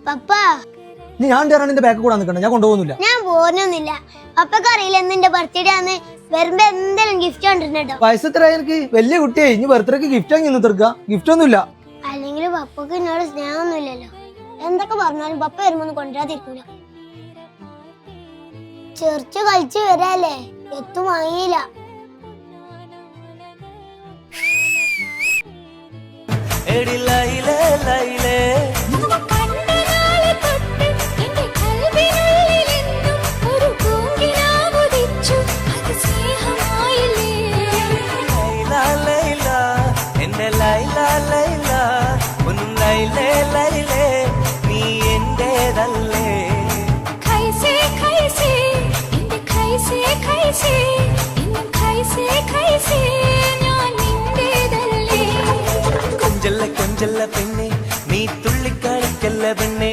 പപ്പ നീ ഞാൻ നിന്റെ ബാക്ക് കൂടെ നിൽക്കണ്ട, ഞാൻ കൊണ്ടുപോകുന്നില്ല. ഞാൻ പോകുന്നില്ല. പപ്പക്ക് അറിയില്ല എന്റെ ബർത്ത്ഡേ ആണ്. വരുമ്പോ എന്തെങ്കിലും ഗിഫ്റ്റ് കണ്ടിട്ടോ. വയസ്സ് എത്ര എനിക്ക് വലിയ കുട്ടിയായി. ഇനി ബർത്ത്ഡേക്ക് ഗിഫ്റ്റ് വാങ്ങി തീർക്കുക. ഗിഫ്റ്റ് ഒന്നുമില്ല. അല്ലെങ്കിൽ പപ്പക്ക് എന്നോട് സ്നേഹമൊന്നുമില്ലല്ലോ. എന്തൊക്കെ പറഞ്ഞാലും പപ്പ വരുമ്പോ കൊണ്ടുവരാതിരിക്കൂല. ചെറിച്ച് കളിച്ച് വരാല്ലേ, എത്തും വാങ്ങിയില്ല. കൊഞ്ചല്ല കൊഞ്ചല്ല പെണ്ണെ, നീ തുള്ളിക്കളിക്കല്ല പെണ്ണെ.